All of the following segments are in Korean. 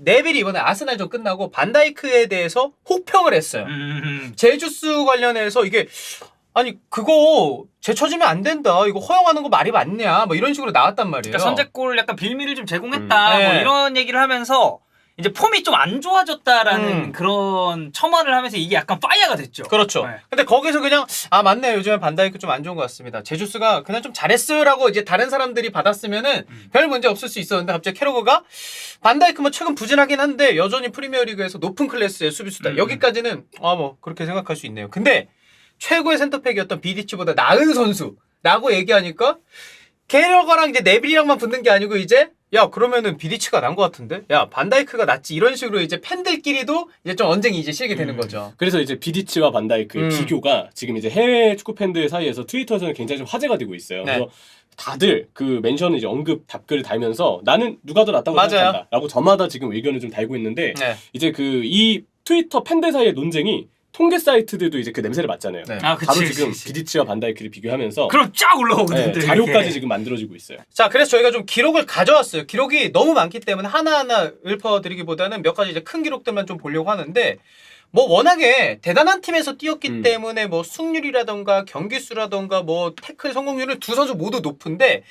네빌이 이번에 아스날전 끝나고 반다이크에 대해서 혹평을 했어요. 제주스 관련해서 이게 아니 그거 제쳐지면 안 된다. 이거 허용하는 거 말이 맞냐? 뭐 이런 식으로 나왔단 말이에요. 그러니까 선제골 약간 빌미를 좀 제공했다. 네. 뭐 이런 얘기를 하면서 이제 폼이 좀 안 좋아졌다라는 그런 첨언을 하면서 이게 약간 파이어가 됐죠. 그렇죠. 네. 근데 거기서 그냥 아 맞네 요즘에 반다이크 좀 안 좋은 것 같습니다. 제주스가 그냥 좀 잘했어요라고 이제 다른 사람들이 받았으면은 별 문제 없을 수 있었는데 갑자기 캐로그가 반다이크 뭐 최근 부진하긴 한데 여전히 프리미어리그에서 높은 클래스의 수비수다. 여기까지는 아 뭐 그렇게 생각할 수 있네요. 근데 최고의 센터백이었던 비디치보다 나은 선수라고 얘기하니까 캐로거랑 이제 네빌이랑만 붙는 게 아니고 이제 야 그러면은 비디치가 난 것 같은데 야 반다이크가 낫지 이런 식으로 이제 팬들끼리도 이제 좀 언쟁이 이제 시작이 되는 거죠. 그래서 이제 비디치와 반다이크의 비교가 지금 이제 해외 축구 팬들 사이에서 트위터에서는 굉장히 좀 화제가 되고 있어요. 네. 그래서 다들 그 멘션을 이제 언급 답글을 달면서 나는 누가 더 낫다고 맞아요. 생각한다라고 저마다 지금 의견을 좀 달고 있는데 네. 이제 그 이 트위터 팬들 사이의 논쟁이 통계 사이트들도 이제 그 냄새를 맡잖아요. 네. 아, 그치, 바로 그치, 지금 그치. 비디치와 반다이크를 비교하면서 그럼 쫙 올라오거든요. 네, 자료까지 지금 만들어지고 있어요. 자, 그래서 저희가 좀 기록을 가져왔어요. 기록이 너무 많기 때문에 하나하나 읊어드리기보다는 몇 가지 이제 큰 기록들만 좀 보려고 하는데, 뭐 워낙에 대단한 팀에서 뛰었기 때문에 뭐 승률이라던가 경기수라던가 뭐 태클 성공률을 두 선수 모두 높은데,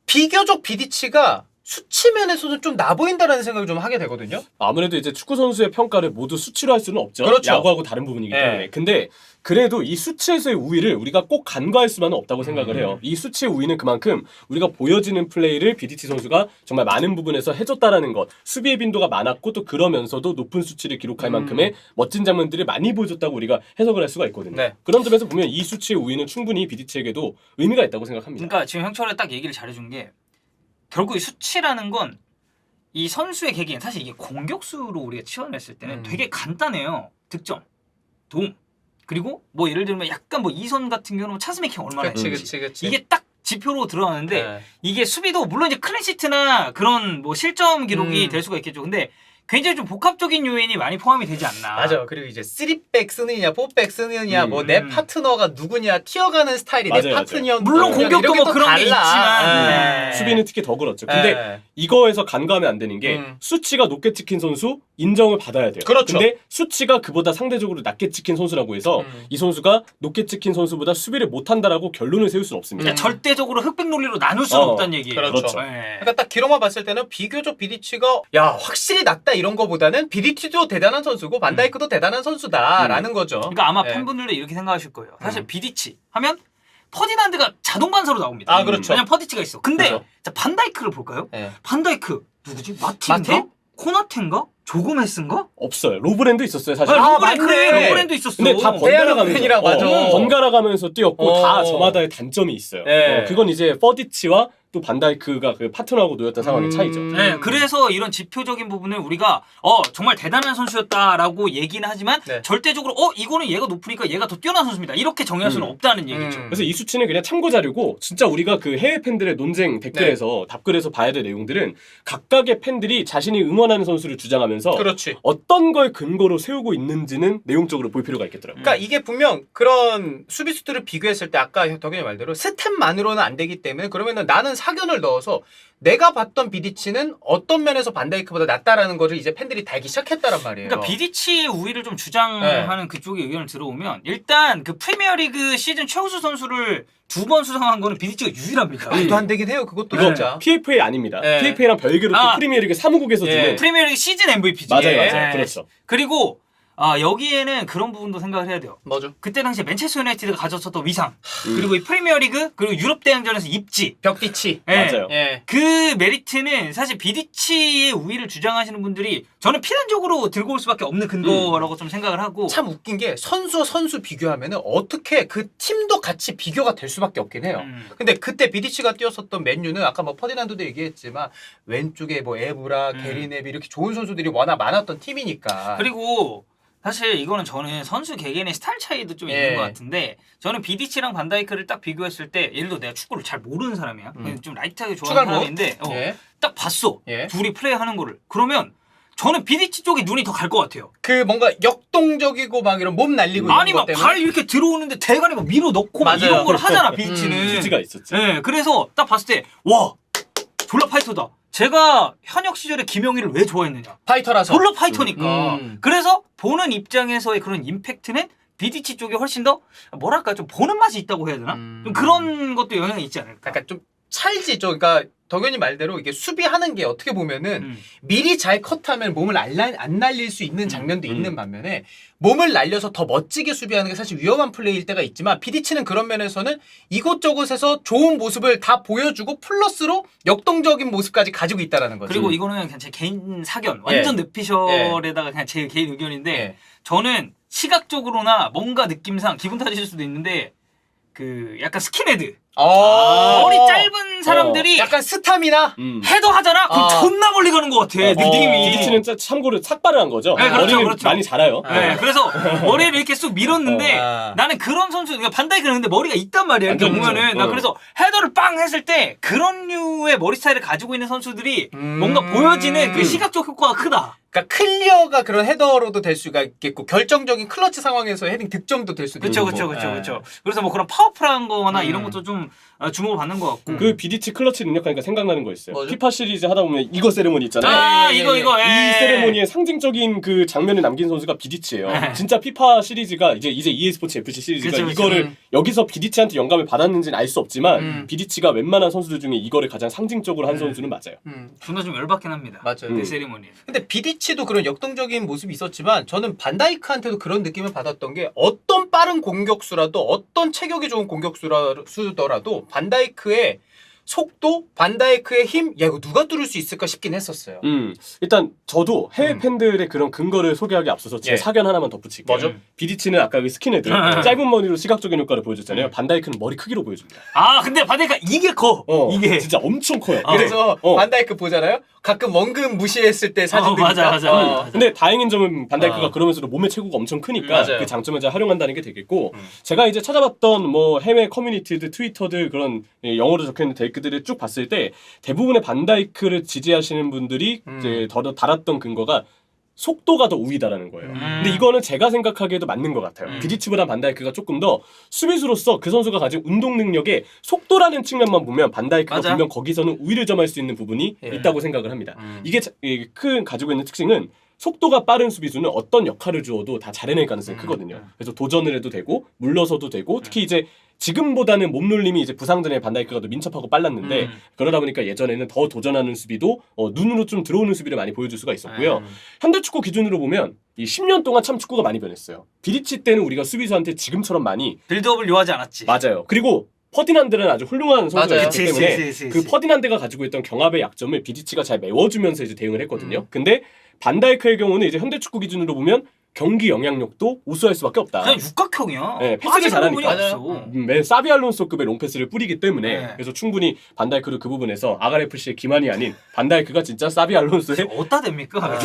비교적 비디치가 수치 면에서도 좀 나 보인다라는 생각을 좀 하게 되거든요. 아무래도 이제 축구 선수의 평가를 모두 수치로 할 수는 없죠. 그렇죠. 야구하고 다른 부분이기 때문에. 네. 근데 그래도 이 수치에서의 우위를 우리가 꼭 간과할 수만은 없다고 생각을 해요. 이 수치의 우위는 그만큼 우리가 보여지는 플레이를 비디치 선수가 정말 많은 부분에서 해줬다라는 것. 수비의 빈도가 많았고 또 그러면서도 높은 수치를 기록할 만큼의 멋진 장면들을 많이 보여줬다고 우리가 해석을 할 수가 있거든요. 네. 그런 점에서 보면 이 수치의 우위는 충분히 비디치에게도 의미가 있다고 생각합니다. 그러니까 지금 형철이 딱 얘기를 잘해준 게 결국 이 수치라는 건 이 선수의 개개인 사실 이게 공격수로 우리가 치환했을 때는 되게 간단해요. 득점, 도움, 그리고 뭐 예를 들면 약간 뭐 이선 같은 경우는 찬스메이킹 얼마나 했는지 그치. 이게 딱 지표로 들어가는데 네. 이게 수비도 물론 이제 클린시트나 그런 뭐 실점 기록이 될 수가 있겠죠. 근데 굉장히 좀 복합적인 요인이 많이 포함이 되지 않나. 맞아. 그리고 이제 3백 쓰느냐, 4백 쓰느냐, 뭐 내 파트너가 누구냐, 튀어가는 스타일이 내 맞아요, 파트너. 물론 공격도 뭐 그런 게 있지만. 네. 수비는 특히 더 그렇죠. 근데 네. 이거에서 간과하면 안 되는 게 수치가 높게 찍힌 선수 인정을 받아야 돼요. 그렇죠. 근데 수치가 그보다 상대적으로 낮게 찍힌 선수라고 해서 이 선수가 높게 찍힌 선수보다 수비를 못한다라고 결론을 세울 수는 없습니다. 그러니까 절대적으로 흑백 논리로 나눌 수는 없다는 얘기예요. 그렇죠. 네. 그러니까 딱 기록만 봤을 때는 비교적 비디치가 야 확실히 낫다 이런 거보다는 비디치도 대단한 선수고 반다이크도 대단한 선수다라는 거죠. 그러니까 아마 네. 팬분들도 이렇게 생각하실 거예요. 사실 비디치 하면 퍼디난드가 자동 반사로 나옵니다. 아, 그렇죠. 왜냐면 퍼디치가 있어. 근데 그렇죠. 자, 반다이크를 볼까요? 네. 반다이크 누구지? 마틴가? 마틴? 코나텐가? 조고메스인가? 없어요. 로브랜도 있었어요, 사실. 로브랜드 그래. 맞네. 로브랜드 있었어. 근데 다 번갈아 로브랜이랑 맞아. 가면서 번갈아 가면서 뛰었고 다 저마다의 단점이 있어요. 네. 그건 이제 퍼디치와 또 반다이크가 그 파트너하고 놓였던 상황의 차이죠. 네, 그래서 이런 지표적인 부분을 우리가 정말 대단한 선수였다라고 얘기는 하지만 네. 절대적으로 이거는 얘가 높으니까 얘가 더 뛰어난 선수입니다. 이렇게 정의할 수는 없다는 얘기죠. 그래서 이 수치는 그냥 참고 자료고 진짜 우리가 그 해외 팬들의 논쟁 댓글에서 답글에서 봐야 될 내용들은 각각의 팬들이 자신이 응원하는 선수를 주장하면서 그렇지. 어떤 걸 근거로 세우고 있는지는 내용적으로 볼 필요가 있겠더라고요. 그러니까 이게 분명 그런 수비수들을 비교했을 때 아까 덕현이 말대로 스탯만으로는 안 되기 때문에 그러면은 나는 사견을 넣어서 내가 봤던 비디치는 어떤 면에서 반다이크보다 낫다라는 거를 이제 팬들이 달기 시작했다란 말이에요. 그러니까 비디치의 우위를 좀 주장하는 그쪽의 의견을 들어오면 일단 그 프리미어리그 시즌 최우수 선수를 2번 수상한 거는 비디치가 유일합니다. 말도 안 되긴 해요. 그것도 이거 진짜. PFA 아닙니다. 네. PFA랑 별개로 또 프리미어리그 사무국에서 주는 프리미어리그 시즌 MVP지. 맞아요. 네. 그렇죠. 그리고 여기에는 그런 부분도 생각을 해야 돼요. 뭐죠? 그때 당시에 맨체스터 유나이티드가 가졌었던 위상, 그리고 이 프리미어리그, 그리고 유럽 대항전에서 입지, 벽디치. 예. 맞아요. 예. 그 메리트는 사실 비디치의 우위를 주장하시는 분들이 저는 필연적으로 들고 올 수밖에 없는 근거라고 좀 생각을 하고. 참 웃긴 게 선수와 선수 비교하면은 어떻게 그 팀도 같이 비교가 될 수밖에 없긴 해요. 근데 그때 비디치가 뛰었었던 맨유는 아까 뭐 퍼디난도도 얘기했지만 왼쪽에 뭐 에브라, 게리 네비 이렇게 좋은 선수들이 워낙 많았던 팀이니까. 그리고 사실 이거는 저는 선수 개개인의 스타일 차이도 좀 있는 것 같은데 저는 비디치랑 반다이크를 딱 비교했을 때 예를 들어 내가 축구를 잘 모르는 사람이야. 그냥 좀 라이트하게 좋아하는 사람인데 딱 봤어. 둘이 플레이하는 거를. 그러면 저는 비디치 쪽에 눈이 더 갈 것 같아요. 그 뭔가 역동적이고 막 이런 몸 날리고 아니 이런 막 것 때문에. 발 이렇게 들어오는데 대가리 막 밀어 넣고 막 맞아요. 이런 걸 하잖아 비디치는. 수지가 있었지. 네, 그래서 딱 봤을 때 와 졸라 파이터다. 제가 현역 시절에 김영희를 왜 좋아했느냐? 파이터라서. 본래 파이터니까. 음. 그래서 보는 입장에서의 그런 임팩트는 BDC 쪽이 훨씬 더 뭐랄까 좀 보는 맛이 있다고 해야 되나? 좀 그런 것도 영향이 있지 않을까? 약간 좀 찰지죠. 그러니까 덕현이 말대로 이게 수비하는 게 어떻게 보면은 미리 잘 컷하면 몸을 안 날릴 수 있는 장면도 있는 반면에 몸을 날려서 더 멋지게 수비하는 게 사실 위험한 플레이일 때가 있지만 BDC는 그런 면에서는 이곳저곳에서 좋은 모습을 다 보여주고 플러스로 역동적인 모습까지 가지고 있다라는 거죠. 그리고 이거는 그냥 제 개인 사견, 완전 뇌피셜에다가 그냥 제 개인 의견인데 예. 저는 시각적으로나 뭔가 느낌상 기분 탓일 수도 있는데 그 약간 스킨헤드 머리 짧은 사람들이 약간 스타미나 헤더 하잖아? 그럼 존나 멀리 가는 것 같아 느낌이. BDC는 참고로 삭발을 한 거죠. 네, 그렇죠, 머리를 그렇죠. 많이 자라요. 네, 그래서 머리를 이렇게 쑥 밀었는데 나는 그런 선수, 그러니까 반다이크는 근데 머리가 있단 말이야. 이렇게 완전 보면은 그렇죠. 나 그래서 헤더를 빵 했을 때 그런 류의 머리 스타일을 가지고 있는 선수들이 뭔가 보여지는 그 시각적 효과가 크다. 그러니까 클리어가 그런 헤더로도 될 수가 있겠고 결정적인 클러치 상황에서 헤딩 득점도 될 수도 그렇죠, 있고. 그렇죠. 그래서 뭐 그런 파워풀한 거나 이런 것도 좀 주목을 받는 것 같고. 그 BDC 클러치 능력하니까 생각나는 거 있어요. 뭐죠? 피파 시리즈 하다 보면 이거 세레모니 있잖아요. 아, 예, 이거. 이 세레모니의 상징적인 그 장면을 남긴 선수가 BDC예요. 진짜 피파 시리즈가 이제 EA 스포츠 FC 시리즈가 그쵸. 이거를 여기서 BDC한테 영감을 받았는지는 알 수 없지만 BDC가 웬만한 선수들 중에 이거를 가장 상징적으로 한 선수는 맞아요. 존나 좀 열받긴 합니다. 맞아요. 그 세리머니. 근데 BDC도 그런 역동적인 모습이 있었지만 저는 반다이크한테도 그런 느낌을 받았던 게 어떤 빠른 공격수라도 어떤 체격이 좋은 공격수더라도 반다이크의 속도, 반다이크의 힘, 야 이거 누가 뚫을 수 있을까 싶긴 했었어요. 일단 저도 해외 팬들의 그런 근거를 소개하기 앞서서 제 예. 사견 하나만 덧붙일게요. 뭐죠? BDC는 아까 그 스킨헤드 짧은 머리로 시각적인 효과를 보여줬잖아요. 반다이크는 머리 크기로 보여줍니다. 아, 근데 반다이크가 이게 커. 이게. 진짜 엄청 커요. 그래서 반다이크 보잖아요. 가끔 원금 무시했을 때 사진들. 맞아. 근데 다행인 점은 반다이크가 그러면서도 몸의 체구가 엄청 크니까 맞아요. 그 장점을 잘 활용한다는 게 되겠고 제가 이제 찾아봤던 뭐 해외 커뮤니티들 트위터들 그런 영어로 적혀있는 댓글들을 쭉 봤을 때 대부분의 반다이크를 지지하시는 분들이 이제 달았던 근거가 속도가 더 우위다라는 거예요. 근데 이거는 제가 생각하기에도 맞는 것 같아요. BDC보다 반다이크가 조금 더 수비수로서 그 선수가 가진 운동 능력에 속도라는 측면만 보면 반다이크가 맞아. 분명 거기서는 우위를 점할 수 있는 부분이 있다고 생각을 합니다. 이게 큰 가지고 있는 특징은 속도가 빠른 수비수는 어떤 역할을 주어도 다 잘해낼 가능성이 크거든요. 그래서 도전을 해도 되고 물러서도 되고 특히 이제 지금보다는 몸놀림이 이제 부상 전에 반다이크가 더 민첩하고 빨랐는데 그러다 보니까 예전에는 더 도전하는 수비도 눈으로 좀 들어오는 수비를 많이 보여줄 수가 있었고요. 현대축구 기준으로 보면 이 10년 동안 참 축구가 많이 변했어요. BDC 때는 우리가 수비수한테 지금처럼 많이 빌드업을 요하지 않았지. 맞아요. 그리고 퍼디난드는 아주 훌륭한 선수가 맞아요. 있기 때문에 그치. 그 퍼디난드가 가지고 있던 경합의 약점을 BDC가 잘 메워주면서 이제 대응을 했거든요. 근데 반다이크의 경우는 이제 현대축구 기준으로 보면 경기 영향력도 우수할 수밖에 없다. 그냥 육각형이야. 네, 패스를 잘하니까. 없어. 맨 사비 알론소급의 롱패스를 뿌리기 때문에 네. 그래서 충분히 반다이크도 그 부분에서 아가레프시의 기만이 아닌 반다이크가 진짜 사비 알론소의 어디다 됩니까?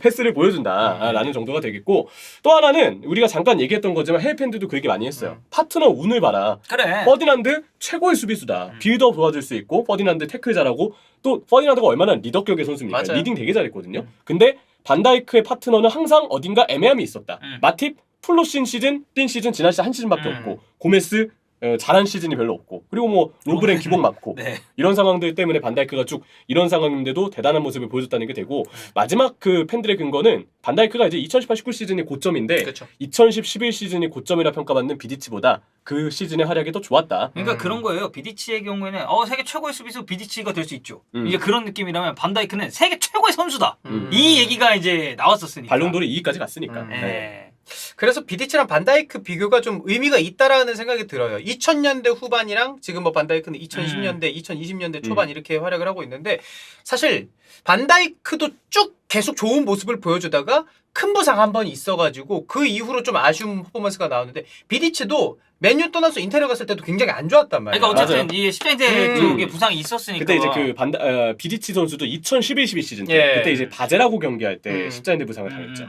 패스를 보여준다라는 정도가 되겠고 또 하나는 우리가 잠깐 얘기했던 거지만 해외 팬들도 그 얘기 많이 했어요. 파트너 운을 봐라. 그래. 퍼디난드 최고의 수비수다. 빌드업 도와줄 수 있고 퍼디난드 태클 잘하고 또 퍼디난드가 얼마나 리더격의 선수입니까? 맞아요. 리딩 되게 잘했거든요. 근데 반다이크의 파트너는 항상 어딘가 애매함이 있었다. 마팁 풀로 뛴 시즌 지난 시즌 한 시즌밖에 없고 고메스 잘한 시즌이 별로 없고 그리고 뭐 로브렌 기복 많고 네. 이런 상황들 때문에 반다이크가 쭉 이런 상황인데도 대단한 모습을 보여줬다는 게 되고 마지막 그 팬들의 근거는 반다이크가 이제 2018-19 시즌이 고점인데 그쵸. 2010-11 시즌이 고점이라 평가받는 BDC보다 그 시즌의 활약이 더 좋았다. 그러니까 그런 거예요. BDC의 경우에는 세계 최고의 수비수 BDC가 될 수 있죠. 이제 그런 느낌이라면 반다이크는 세계 최고의 선수다. 이 얘기가 이제 나왔었으니까. 발롱도르 2위까지 갔으니까. 네. 그래서 BDC랑 반다이크 비교가 좀 의미가 있다라는 생각이 들어요. 2000년대 후반이랑 지금 뭐 반다이크는 2010년대, 2020년대 초반 이렇게 활약을 하고 있는데 사실 반다이크도 쭉 계속 좋은 모습을 보여주다가 큰 부상 한 번 있어가지고 그 이후로 좀 아쉬운 퍼포먼스가 나오는데 BDC도 맨유 떠나서 인테리어 갔을 때도 굉장히 안 좋았단 말이에요. 그러니까 어쨌든 맞아요. 이 십자인대 쪽에 부상이 있었으니까. 그때 이제 그 BDC 선수도 2011-12 시즌 때 예. 그때 이제 바제라고 경기할 때 십자인대 부상을 당했죠.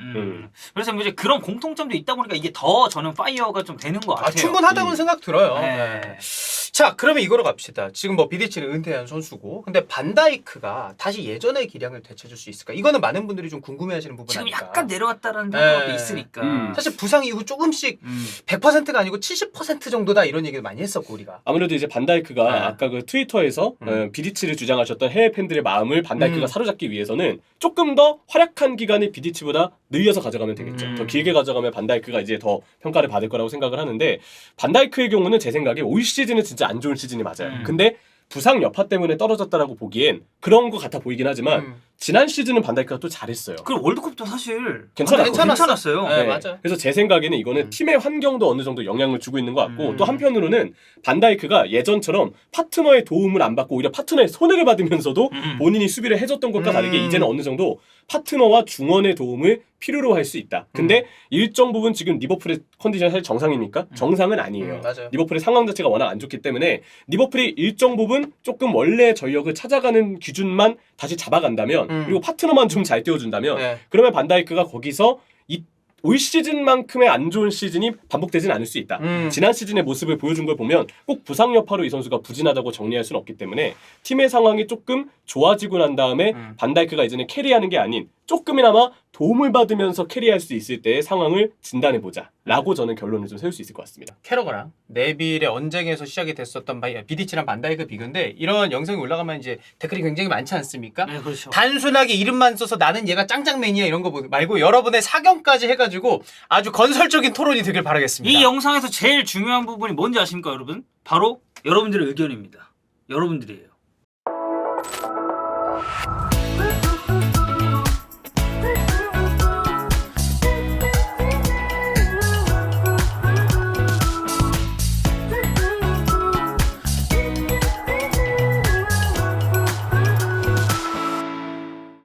그래서 뭐 이제 그런 공통점도 있다 보니까 이게 더 저는 파이어가 좀 되는 것 같아요. 충분하다고는 생각 들어요. 네. 자, 그러면 이거로 갑시다. 지금 뭐 비디치는 은퇴한 선수고, 근데 반다이크가 다시 예전의 기량을 되찾을 수 있을까? 이거는 많은 분들이 좀 궁금해하시는 부분 지금 아닐까? 약간 내려왔다라는 평가도 네. 있으니까. 사실 부상 이후 조금씩 100%가 아니고 70% 정도다 이런 얘기를 많이 했었고 우리가. 아무래도 이제 반다이크가 네. 아까 그 트위터에서 비디치를 주장하셨던 해외 팬들의 마음을 반다이크가 사로잡기 위해서는 조금 더 활약한 기간을 비디치보다 늘려서 가져가면 되겠죠. 더 길게 가져가면 반다이크가 이제 더 평가를 받을 거라고 생각을 하는데, 반다이크의 경우는 제 생각에 올 시즌은 진짜 안 좋은 시즌이 맞아요. 근데 부상 여파 때문에 떨어졌다라고 보기엔 그런 것 같아 보이긴 하지만 지난 시즌은 반다이크가 또 잘했어요. 그리고 월드컵도 사실 괜찮았어요. 네. 네, 맞아요. 그래서 제 생각에는 이거는 팀의 환경도 어느 정도 영향을 주고 있는 것 같고, 또 한편으로는 반다이크가 예전처럼 파트너의 도움을 안 받고 오히려 파트너의 손해를 받으면서도 본인이 수비를 해줬던 것과 다르게 이제는 어느 정도 파트너와 중원의 도움을 필요로 할 수 있다. 근데 일정 부분 지금 리버풀의 컨디션이 사실 정상입니까? 정상은 아니에요. 맞아요. 리버풀의 상황 자체가 워낙 안 좋기 때문에 리버풀이 일정 부분 조금 원래의 전력을 찾아가는 기준만 다시 잡아간다면, 그리고 파트너만 좀 잘 띄워준다면, 네. 그러면 반다이크가 거기서 올 시즌만큼의 안 좋은 시즌이 반복되진 않을 수 있다. 지난 시즌의 모습을 보여준 걸 보면 꼭 부상 여파로 이 선수가 부진하다고 정리할 수는 없기 때문에, 팀의 상황이 조금 좋아지고 난 다음에 반다이크가 이제는 캐리하는 게 아닌 조금이나마 도움을 받으면서 캐리할 수 있을 때의 상황을 진단해보자 라고 저는 결론을 좀 세울 수 있을 것 같습니다. 캐러거랑 네빌의 언쟁에서 시작이 됐었던 비디치랑 반다이크 비교인데, 이런 영상이 올라가면 이제 댓글이 굉장히 많지 않습니까? 네, 그렇죠. 단순하게 이름만 써서 나는 얘가 짱짱맨이야 이런 거 말고 여러분의 사견까지 해가지고 아주 건설적인 토론이 되길 바라겠습니다. 이 영상에서 제일 중요한 부분이 뭔지 아십니까, 여러분? 바로 여러분들의 의견입니다. 여러분들이에요.